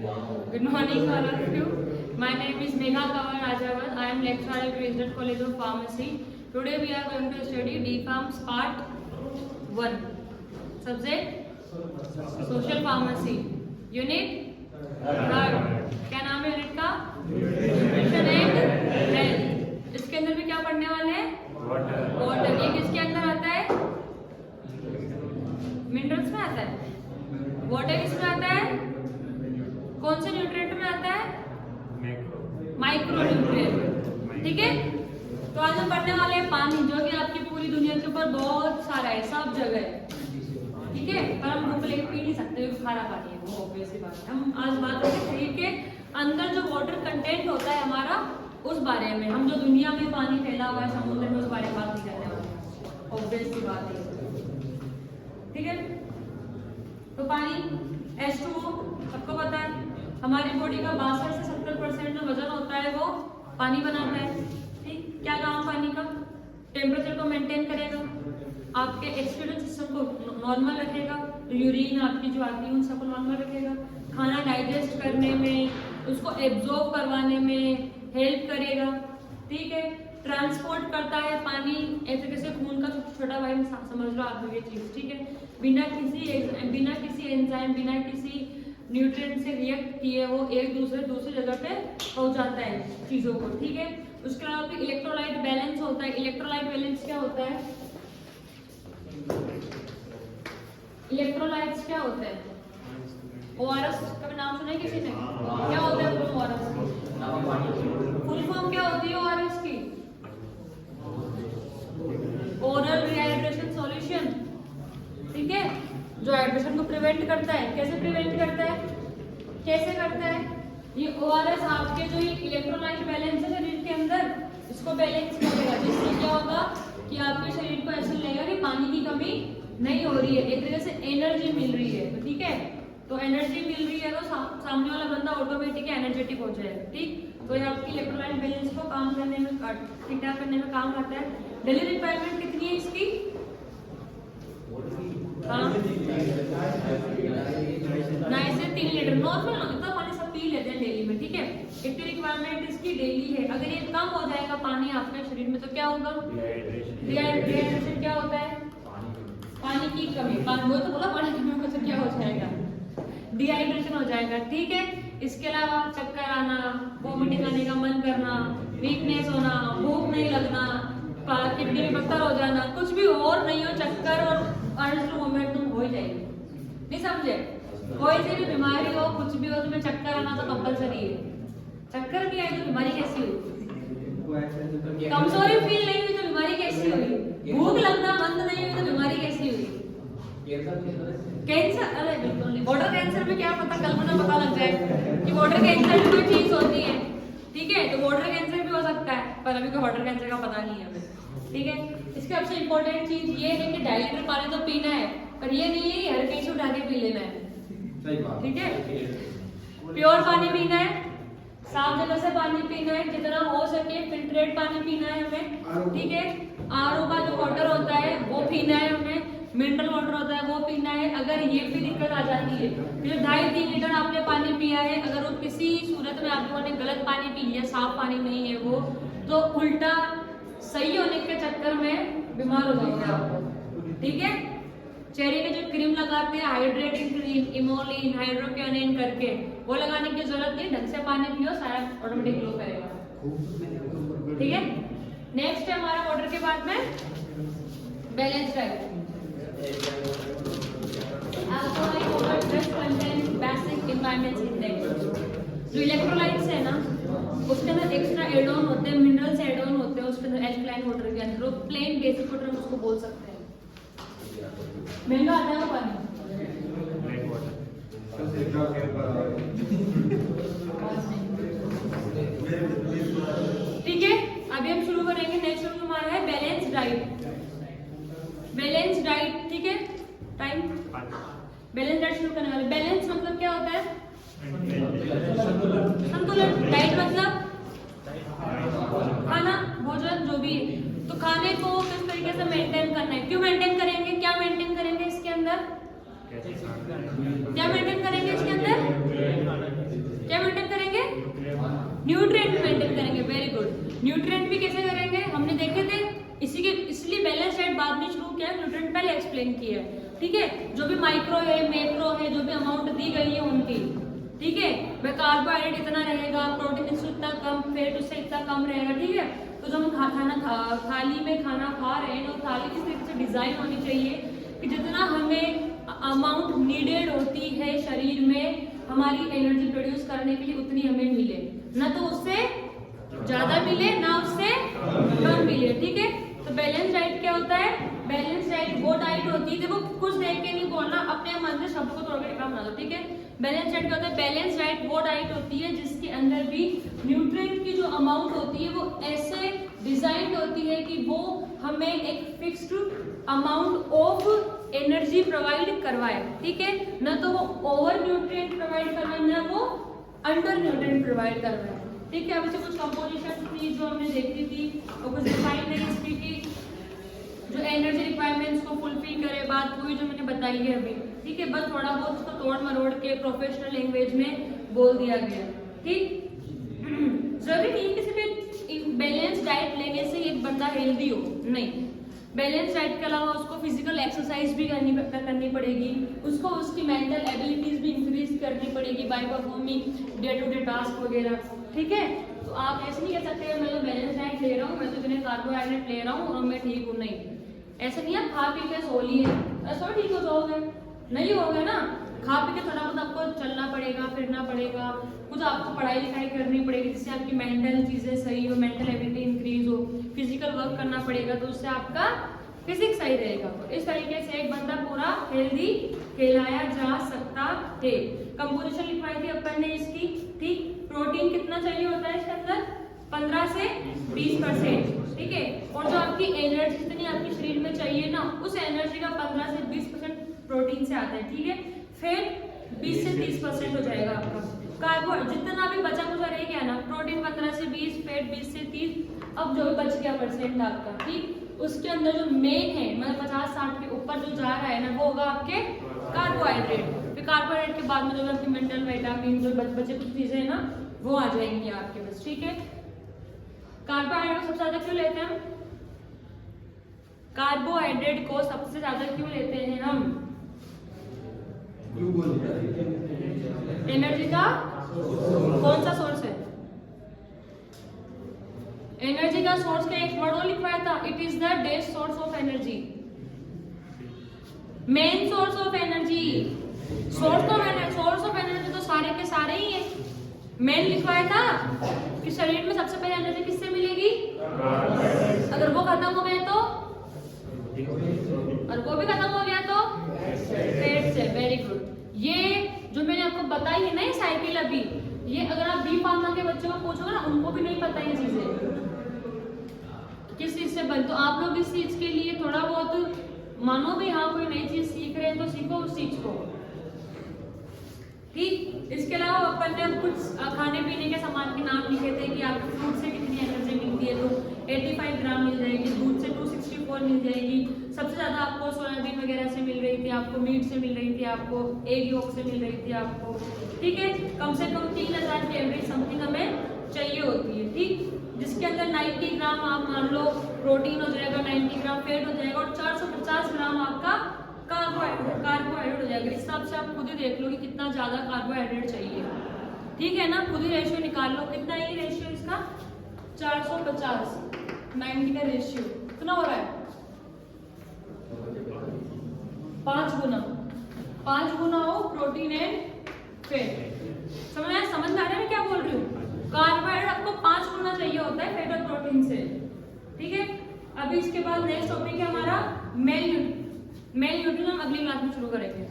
Good morning, all of you. My name is Megha Kanwar Rajavan. I am lecturer at Resident College of Pharmacy. Today we are going to study DPharms Part 1. Subject Social Pharmacy. Unit Blood. क्या नाम है unit का? Nutrition and health. इसके अंदर भी क्या पढ़ने वाले हैं? वाटर. ये किसके अंदर आता है? मिनरल्स में आता है. वाटर किसमें आता है? कौन से न्यूट्रिएंट में आता है? Micro nutrient. ठीक है. तो आज हम पढ़ने वाले हैं पानी, जो कि आपकी पूरी दुनिया के ऊपर बहुत सारा है, सब जगह है. ठीक है. पर हम भूख लेके पी नहीं सकते, खारा पानी है, वो ऑब्वियस बात है. हम आज बात करेंगे शरीर के अंदर जो वाटर कंटेंट होता है हमारा, उस बारे में. हम जो दुनिया में पानी फैला हुआ है समुद्र में, उस बारे में बात नहीं करने वाले. ऑब्वियस सी बात है. ठीक है. तो पानी H2O सबको पता है. हमारी बॉडी का 62 से 70% जो वजन होता है वो पानी बनाता है. ठीक. क्या काम पानी का? टेम्परेचर को मेंटेन करेगा, आपके एक्सक्रीशन सिस्टम को नॉर्मल रखेगा, यूरिन आपकी जो आती है उन सबको नॉर्मल रखेगा, खाना डाइजेस्ट करने में, उसको एब्जॉर्ब करवाने में हेल्प करेगा. ठीक है. ट्रांसपोर्ट करता है पानी एक तरीके से खून का छोटा भाई, समझ लो आप ये चीज. ठीक है. बिना किसी एंजाइम, बिना किसी न्यूट्रिएंट से रिएक्ट किए वो एक दूसरी जगह पे पहुंचाता है चीजों को. ठीक है. उसके अलावा भी इलेक्ट्रोलाइट बैलेंस होता है. इलेक्ट्रोलाइट बैलेंस क्या होता है? इलेक्ट्रोलाइट्स क्या होते हैं? ORS का नाम सुना है किसी ने? क्या होता है ORS? फुल फॉर्म क्या होती है ORS की? Oral rehydration solution. ठीक है. जो हाइड्रेशन को प्रिवेंट करता है. कैसे प्रिवेंट करता है? कैसे करता है? ये ORS आपके जो इलेक्ट्रोलाइट बैलेंस है शरीर के अंदर, इसको बैलेंस करेगा. जिससे क्या होगा कि आपके शरीर को ऐसा लगेगा कि पानी की कमी नहीं हो रही है, एक तरीके से एनर्जी मिल रही है. तो ठीक है. तो एनर्जी मिल रही है तो सामने वाला बंदा ऑटोमेटिक एनर्जेटिक हो जाएगा. ठीक. तो ये आपकी इलेक्ट्रोलाइट बैलेंस को काम करने में, ठीक ठाक करने में काम आता है. डेली रिक्वायरमेंट कितनी है इसकी? नहीं से 3 लीटर नॉर्मल. इतना पानी सब पी लेते हैं डेली में. ठीक है. इतनी रिक्वायरमेंट इसकी डेली है. अगर ये कम हो जाएगा पानी आपके शरीर में तो क्या होगा? डिहाइड्रेशन. क्या होता है? पानी की कमी. वो तो बोला पानी की कमी से क्या हो जाएगा? डिहाइड्रेशन हो जाएगा. ठीक है. इसके अलावा चक्कर आना, वोमिटिंग आने का मन करना, वीकनेस होना, भूख नहीं लगना, किडनी में पत्थर हो जाना, कुछ भी और नहीं हो, चक्कर और अर्ज मूवमेंट तुम हो ही जाएगी. नहीं समझे? कोई सी भी बीमारी हो, कुछ भी हो, तुम्हें चक्कर आना तो कंपलसरी है. चक्कर नहीं आई तो बीमारी कैसी हुई? कमजोरी फील नहीं हुई तो बीमारी कैसी हुई? भूख लगना बंद नहीं हुई तो बीमारी कैसी हुई? कैंसर. अरे बिल्कुल नहीं. वाटर कैंसर में क्या पता, कल्पना पता लग जाए कि वाटर कैंसर भी कोई चीज होती है. ठीक है. तो वाटर कैंसर भी हो सकता है, पर अभी कोई वाटर कैंसर का पता नहीं है हमें. ठीक है. इसके सबसे इम्पोर्टेंट चीज ये है कि 2.5 लीटर पानी तो पीना है, पर ये नहीं है हर कहीं से उठा के पी लेना है. ठीक है. प्योर पानी पीना है, साफ जगह से पानी पीना है, जितना हो सके फिल्ट्रेट पानी पीना है हमें. ठीक है. RO का जो वाटर होता है वो पीना है हमें, मिनरल वाटर होता है वो पीना है. अगर ये भी दिक्कत आ जाती है, फिर 2.5-3 लीटर आपने पानी पिया है, अगर वो किसी सूरत में आप लोगों ने गलत पानी पी लिया, साफ पानी नहीं है वो, तो उल्टा सही होने के चक्कर में बीमार हो जाओगे आप. ठीक है. चेहरे के जो क्रीम लगाते हैं, हाइड्रेटिंग क्रीम, इमोलिन, हाइड्रोक्विनोन करके, वो लगाने की जरूरत नहीं. ढंग से पानी पियो, सारा ऑटोमेटिक ग्लो करेगा. ठीक है. नेक्स्ट है हमारा वाटर के बाद में balance diet. Basic environments index. जो इलेक्ट्रोलाइट्स है ना, उसके अंदर एक्स्ट्रा एड ऑन होते हैं, मिनरल्स एड ऑन होते हैं उसके अंदर. एल्कलाइन वाटर के अंदर प्लेन बेसिक वाटर उसको बोल सकते हैं. महंगा आता है पानी. ठीक है. अभी हम शुरू करेंगे. नेक्स्ट हमारा है बैलेंस डाइट. Balance diet. ठीक है. टाइम. बैलेंस डाइट शुरू करने वाले. बैलेंस मतलब क्या होता है? संतुलन. डाइट मतलब खाना, भोजन, जो भी. तो खाने को किस तरीके से मेंटेन करना है, क्यों मेंटेन करेंगे, क्या मेंटेन करेंगे इसके अंदर, क्या मेंटेन करेंगे इसके अंदर? क्या मेंटेन करेंगे? न्यूट्रिएंट मेंटेन करेंगे। Very good. न्यूट्रिएंट भी कैसे करेंगे हमने देखे थे, इसलिए बैलेंस डाइट बाद में शुरू किया, न्यूट्रिएंट पहले एक्सप्लेन किया है। ठीक है, जो भी माइक्रो है, मैक्रो है, जो भी अमाउंट दी गई है उनकी, ठीक है, वह कार्बोहाइड्रेट इतना रहेगा, प्रोटीन इससे इतना कम, फैट उससे इतना कम रहेगा। ठीक है, तो जब हम थाली में खाना खा रहे हैं तो थाली किस तरीके से डिजाइन होनी चाहिए कि जितना हमें अमाउंट नीडेड होती है शरीर में हमारी एनर्जी प्रोड्यूस करने के लिए उतनी हमें मिले, ना तो उससे ज्यादा मिले ना उससे कम मिले। ठीक है, तो बैलेंस डाइट क्या होता है? बैलेंस डाइट वो डाइट होती है, देखो कुछ देख के नहीं बोलना, अपने मन से शब्द को तोड़ के लिखा बना दो। ठीक है, बैलेंस डाइट क्या होता है? बैलेंस डाइट वो डाइट होती है जिसके अंदर भी न्यूट्रिएंट की जो अमाउंट होती है वो ऐसे डिजाइंड होती है कि वो हमें एक fixed amount of energy provide करवाए। ठीक है, न तो वो ओवर न्यूट्रिएंट प्रोवाइड करवाए ना वो अंडर न्यूट्रिएंट प्रोवाइड करवाए। ठीक है, अब इसे कुछ कंपोजिशन थी जो हमने देखी थी और कुछ डिफाइन नहीं इसकी की जो एनर्जी रिक्वायरमेंट्स को फुलफिल करे, बात हुई जो मैंने बताई है अभी। ठीक है, बस थोड़ा बहुत उसको तोड़ मरोड़ के प्रोफेशनल लैंग्वेज में बोल दिया गया। ठीक, जरूरी नहीं किसी भी बैलेंस डाइट लेने से एक बंदा हेल्दी हो, नहीं। बैलेंस डाइट के अलावा उसको फिजिकल एक्सरसाइज भी करनी पड़ेगी, उसको उसकी मेंटल एबिलिटीज भी इंक्रीज करनी पड़ेगी by performing day to day task वगैरह। ठीक है, तो आप ऐसे नहीं कह सकते मैं तो बैलेंस डाइट ले रहा हूँ, मैं तो इतने कार्बोहाइड्रेट ले रहा हूँ और मैं ठीक हूँ, नहीं। ऐसे नहीं, आप खा पी के सो लिए ऐसा ठीक हो जाओगे, नहीं होगा ना। खा पी के थोड़ा बहुत आपको चलना पड़ेगा, फिरना पड़ेगा, कुछ आपको पढ़ाई लिखाई करनी पड़ेगी जिससे आपकी मेंटल चीजें सही हो, मेंटल एबिलिटी इंक्रीज हो, फिजिकल वर्क करना पड़ेगा तो उससे आपका फिजिक्स सही रहेगा। तो इस तरीके से एक बंदा पूरा हेल्दी कहलाया जा सकता है। कंपोजिशन लिखवाई थी अपन ने इसकी। ठीक, प्रोटीन कितना चाहिए होता है इसके अंदर? 15 से 20%। ठीक है, और जो आपकी एनर्जी जितनी आपके शरीर में चाहिए ना, उस एनर्जी का 15 से 20% प्रोटीन से आता है। ठीक है, फिर 20 से 30% हो जाएगा आपका कार्बोहाइड्रेट, जितना भी बचा कुचा रह गया ना, प्रोटीन 15 से 20, फैट 20 से 30, अब जो बच गया परसेंट आपका, ठीक, उसके अंदर जो मेन है मतलब 50-60 के ऊपर जो जा रहा है ना वो होगा आपके कार्बोहाइड्रेट। फिर कार्बोहाइड्रेट के बाद में जो आपकी मिनरल विटामिन जो बचे कुछ चीजें हैं ना वो आ जाएंगी आपके पास। ठीक है, कार्बोहाइड्रेट सबसे ज्यादा क्यों लेते हैं हम? कार्बोहाइड्रेट को सबसे ज्यादा क्यों लेते हैं हम? एनर्जी का कौन सा सोर्स है? एनर्जी का सोर्स का एक वर्ड लिखवाया था, it is the dash source of energy, main source of energy. Source of energy तो सारे के सारे ही है। मेन लिखवाया था कि शरीर में सबसे पहले एनर्जी किससे मिलेगी? अगर वो खत्म हो गया तो, और वो भी खत्म हो गया तो फैट से। Very good. ये जो मैंने आपको बताई है ना ये साइकिल अभी, ये अगर आप बी फार्मा के बच्चों को पूछोगे ना उनको भी नहीं पता ये चीजें किस चीज से बन। तो आप लोग इस चीज के लिए थोड़ा बहुत मानो भी, हाँ कोई नई चीज सीख रहे हैं तो सीखो उस चीज को। ठीक, इसके अलावा अपन ने कुछ खाने पीने के सामान के नाम लिखे थे कि आपको फ्रूट से कितनी एनर्जी मिलती है, तो 85 ग्राम मिल जाएगी, दूध से 264 मिल जाएगी, सबसे ज्यादा आपको सोयाबीन वगैरह से मिल रही थी, आपको मीट से मिल रही थी, आपको एग योक से मिल रही थी आपको। ठीक है, कम से कम 3000 कैलोरी समथिंग हमें चाहिए होती है। ठीक, जिसके अंदर 90 ग्राम आप मान लो प्रोटीन हो जाएगा, 90 ग्राम फैट हो जाएगा और 450 ग्राम आपका कार्बोहाइड्रेट हो जाएगा। इस हिसाब से आप खुद ही देख लो कि कितना ज्यादा कार्बोहाइड्रेट चाहिए। ठीक है ना, खुद ही रेशियो निकाल लो कितना ही रेशियो इसका 450 90 का रेशियो कितना हो रहा है? 5 गुना हो प्रोटीन एंड फैट। समझ आ रहा है मैं क्या बोल रही हूँ? कार्बोहाइड्रेट आपको 5 गुना चाहिए होता है फैट और प्रोटीन से। ठीक है, अभी इसके बाद नेक्स्ट टॉपिक है हमारा मेल न्यूट्रिशन। हम अगली क्लास में शुरू करेंगे।